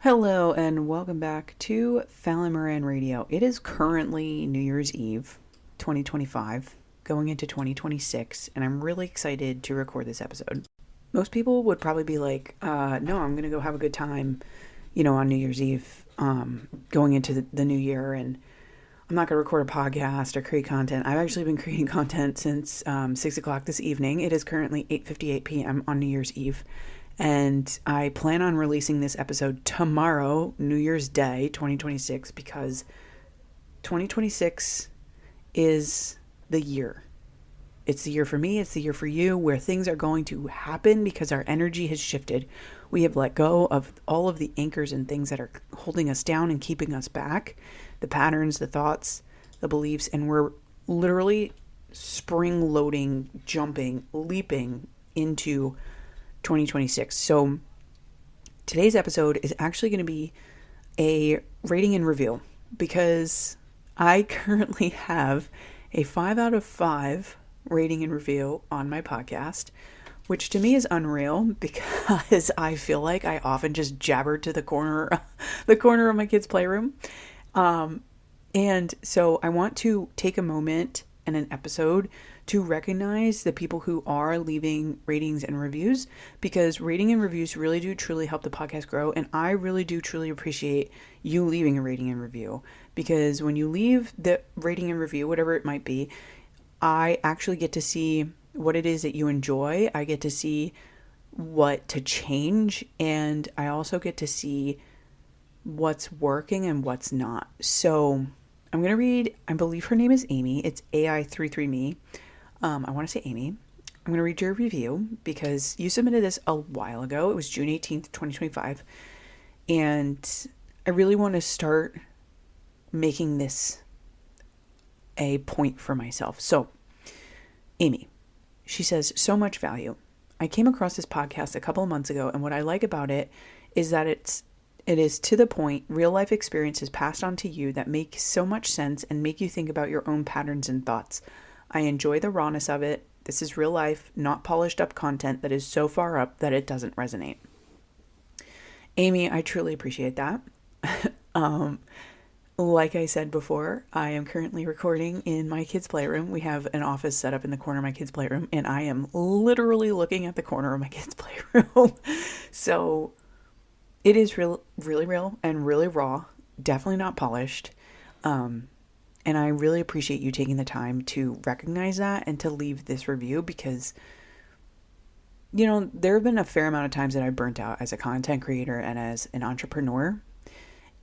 Hello and welcome back to Fallon Moran Radio. It is currently New Year's Eve, 2025, going into 2026, and I'm really excited to record this episode. Most people would probably be like, no, I'm going to go have a good time, on New Year's Eve, going into the new year, and I'm not going to record a podcast or create content. I've actually been creating content since 6 o'clock this evening. It is currently 8:58 p.m. on New Year's Eve. And I plan on releasing this episode tomorrow, New Year's Day, 2026, because 2026 is the year. It's the year for me, it's the year for you, where things are going to happen because our energy has shifted. We have let go of all of the anchors and things that are holding us down and keeping us back, the patterns, the thoughts, the beliefs, and we're literally spring loading, jumping, leaping into 2026. So today's episode is actually going to be a rating and review because I currently have a 5 out of 5 rating and review on my podcast, which to me is unreal because I feel like I often just jabber to the corner of my kids' playroom. And so I want to take a moment and an episode to recognize the people who are leaving ratings and reviews, because rating and reviews really do truly help the podcast grow. And I really do truly appreciate you leaving a rating and review, because when you leave the rating and review, whatever it might be, I actually get to see what it is that you enjoy. I get to see what to change. And I also get to see what's working and what's not. So I'm going to read, I believe her name is Amy. It's AI33me. I want to say Amy. I'm going to read your review because you submitted this a while ago. It was June 18th, 2025. And I really want to start making this a point for myself. So, Amy, she says, so much value. I came across this podcast a couple of months ago, and what I like about it is that it is to the point, real life experiences passed on to you that make so much sense and make you think about your own patterns and thoughts. I enjoy the rawness of it. This is real life, not polished up content that is so far up that it doesn't resonate. Amy, I truly appreciate that. Like I said before, I am currently recording in my kids' playroom. We have an office set up in the corner of my kids' playroom, and I am literally looking at the corner of my kids' playroom. So it is really real and really raw, definitely not polished. And I really appreciate you taking the time to recognize that and to leave this review because, there have been a fair amount of times that I've burnt out as a content creator and as an entrepreneur.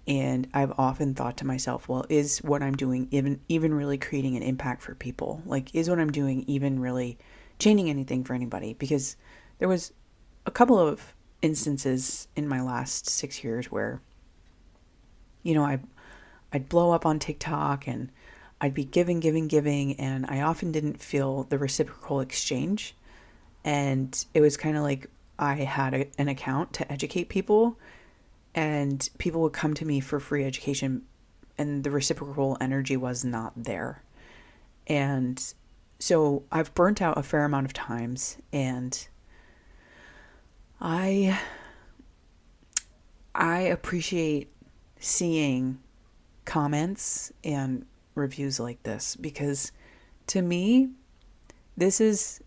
And I've often thought to myself, well, is what I'm doing even really creating an impact for people? Like, is what I'm doing even really changing anything for anybody? Because there was a couple of instances in my last 6 years where, I'd blow up on TikTok and I'd be giving, and I often didn't feel the reciprocal exchange. And it was kind of like I had an account to educate people, and people would come to me for free education, and the reciprocal energy was not there. And so I've burnt out a fair amount of times, and I appreciate seeing comments and reviews like this, because to me, this is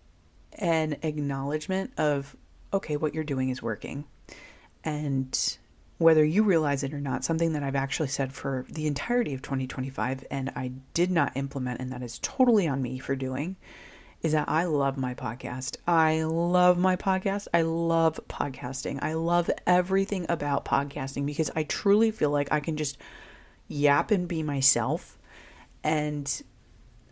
an acknowledgement of, okay, what you're doing is working. And whether you realize it or not, something that I've actually said for the entirety of 2025, and I did not implement, and that is totally on me for doing, is that I love my podcast. I love my podcast. I love podcasting. I love everything about podcasting because I truly feel like I can just yap and be myself. And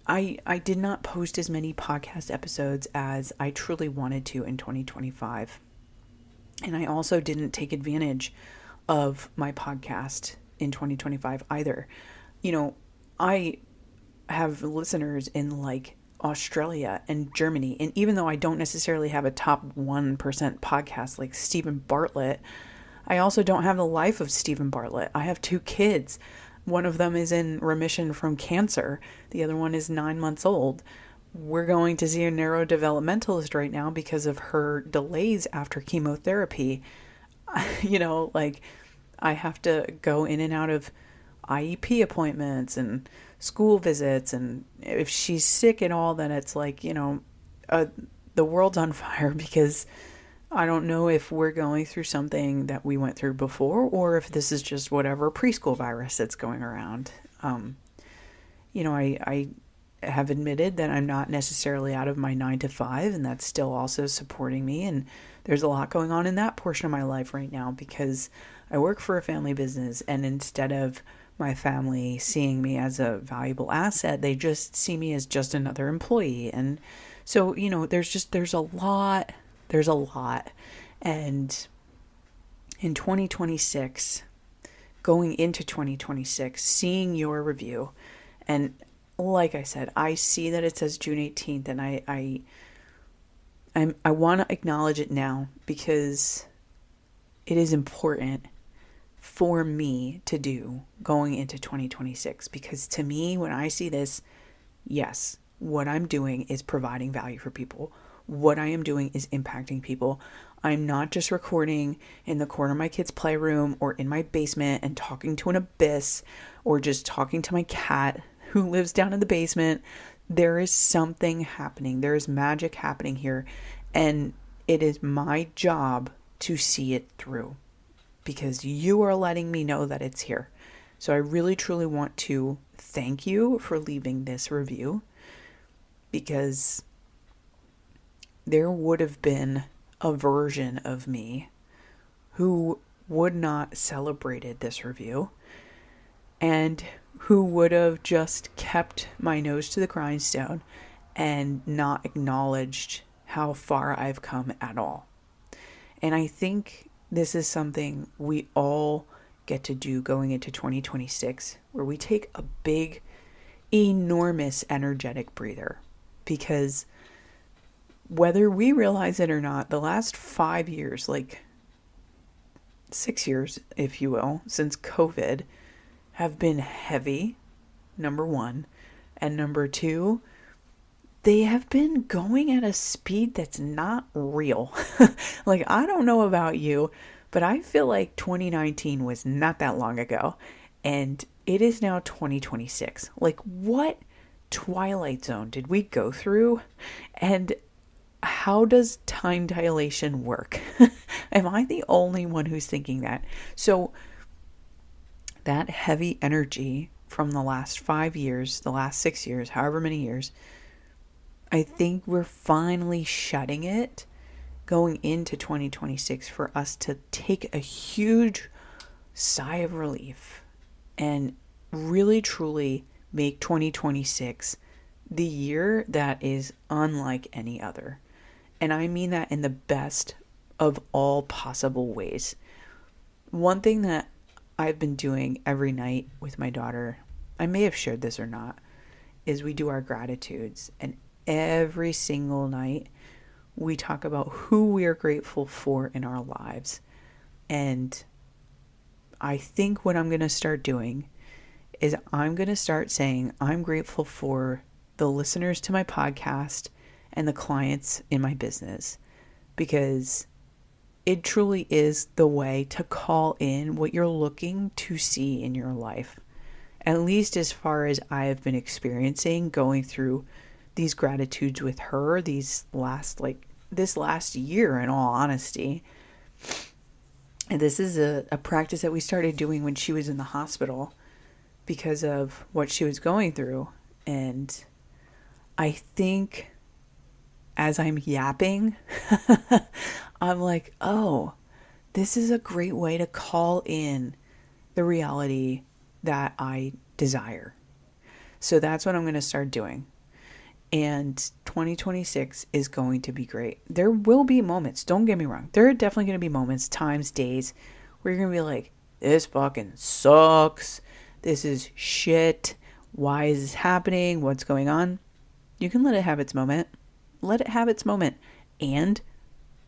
I did not post as many podcast episodes as I truly wanted to in 2025. And I also didn't take advantage of my podcast in 2025 either. I have listeners in like Australia and Germany. And even though I don't necessarily have a top 1% podcast like Stephen Bartlett, I also don't have the life of Stephen Bartlett. I have 2 kids. One of them is in remission from cancer. The other one is 9 months old. We're going to see a neurodevelopmentalist right now because of her delays after chemotherapy. I have to go in and out of IEP appointments and school visits. And if she's sick at all, then it's like, uh, the world's on fire because I don't know if we're going through something that we went through before or if this is just whatever preschool virus that's going around. I have admitted that I'm not necessarily out of my 9 to 5, and that's still also supporting me. And there's a lot going on in that portion of my life right now because I work for a family business, and instead of my family seeing me as a valuable asset, they just see me as just another employee. And so, there's a lot. And in 2026, going into 2026, seeing your review, and like I said, I see that it says June 18th, and I want to acknowledge it now because it is important for me to do going into 2026. Because to me, when I see this, yes, what I'm doing is providing value for people. What I am doing is impacting people. I'm not just recording in the corner of my kid's playroom or in my basement and talking to an abyss or just talking to my cat who lives down in the basement. There is something happening. There is magic happening here. And it is my job to see it through because you are letting me know that it's here. So I really, truly want to thank you for leaving this review because there would have been a version of me who would not celebrated this review and who would have just kept my nose to the grindstone and not acknowledged how far I've come at all. And I think this is something we all get to do going into 2026, where we take a big, enormous energetic breather. Because whether we realize it or not, the last 5 years, like 6 years, if you will, since COVID, have been heavy, number one. And number two, they have been going at a speed that's not real. Like, I don't know about you, but I feel like 2019 was not that long ago. And it is now 2026. Like, what twilight zone did we go through? And how does time dilation work? Am I the only one who's thinking that? So that heavy energy from the last 5 years, the last 6 years, however many years, I think we're finally shutting it going into 2026 for us to take a huge sigh of relief and really truly make 2026 the year that is unlike any other. And I mean that in the best of all possible ways. One thing that I've been doing every night with my daughter, I may have shared this or not, is we do our gratitudes. And every single night we talk about who we are grateful for in our lives. And I think what I'm going to start doing is I'm going to start saying I'm grateful for the listeners to my podcast and the clients in my business, because it truly is the way to call in what you're looking to see in your life. At least as far as I have been experiencing going through these gratitudes with her this last year, in all honesty. And this is a practice that we started doing when she was in the hospital because of what she was going through. And I think as I'm yapping, I'm like, oh, this is a great way to call in the reality that I desire. So that's what I'm going to start doing. And 2026 is going to be great. There will be moments, don't get me wrong. There are definitely going to be moments, times, days, where you're going to be like, this fucking sucks. This is shit. Why is this happening? What's going on? You can let it have its moment. Let it have its moment. And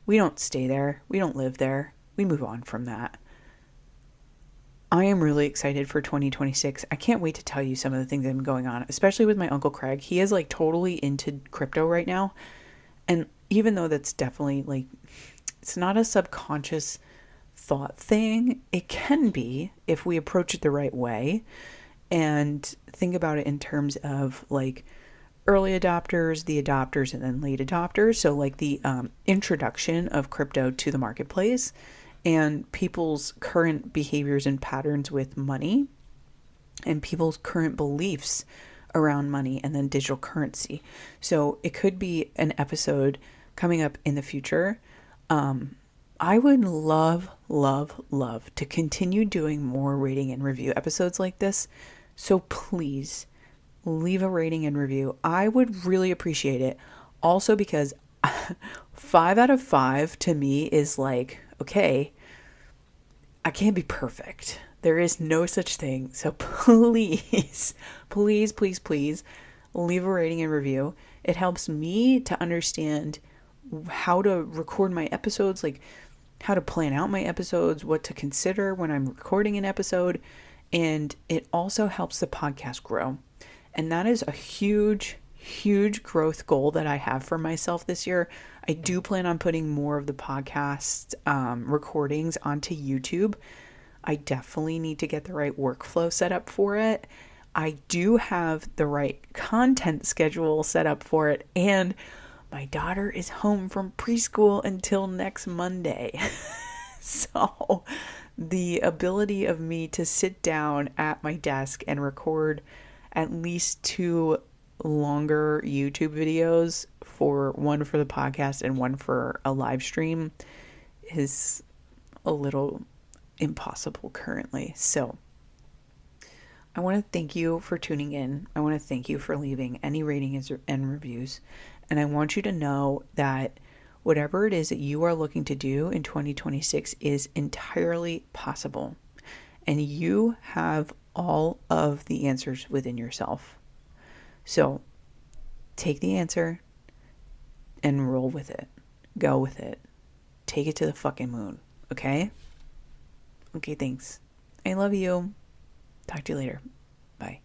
we don't stay there. We don't live there. We move on from that. I am really excited for 2026. I can't wait to tell you some of the things that have been going on, especially with my Uncle Craig. He is like totally into crypto right now. And even though that's definitely like, it's not a subconscious thought thing. It can be if we approach it the right way and think about it in terms of like early adopters, the adopters, and then late adopters. So like the introduction of crypto to the marketplace and people's current behaviors and patterns with money and people's current beliefs around money and then digital currency. So it could be an episode coming up in the future. I would love, love, love to continue doing more rating and review episodes like this. So please leave a rating and review. I would really appreciate it. Also because 5 out of 5 to me is like, okay, I can't be perfect. There is no such thing. So please, please, please, please leave a rating and review. It helps me to understand how to record my episodes, like how to plan out my episodes, what to consider when I'm recording an episode. And it also helps the podcast grow. And that is a huge, huge growth goal that I have for myself this year. I do plan on putting more of the podcast recordings onto YouTube. I definitely need to get the right workflow set up for it. I do have the right content schedule set up for it. And my daughter is home from preschool until next Monday. So the ability of me to sit down at my desk and record at least 2 longer YouTube videos, one for the podcast and one for a live stream, is a little impossible currently. So I want to thank you for tuning in. I want to thank you for leaving any ratings and reviews. And I want you to know that whatever it is that you are looking to do in 2026 is entirely possible. And you have all of the answers within yourself. So take the answer and roll with it. Go with it. Take it to the fucking moon. Okay? Okay, thanks. I love you. Talk to you later. Bye.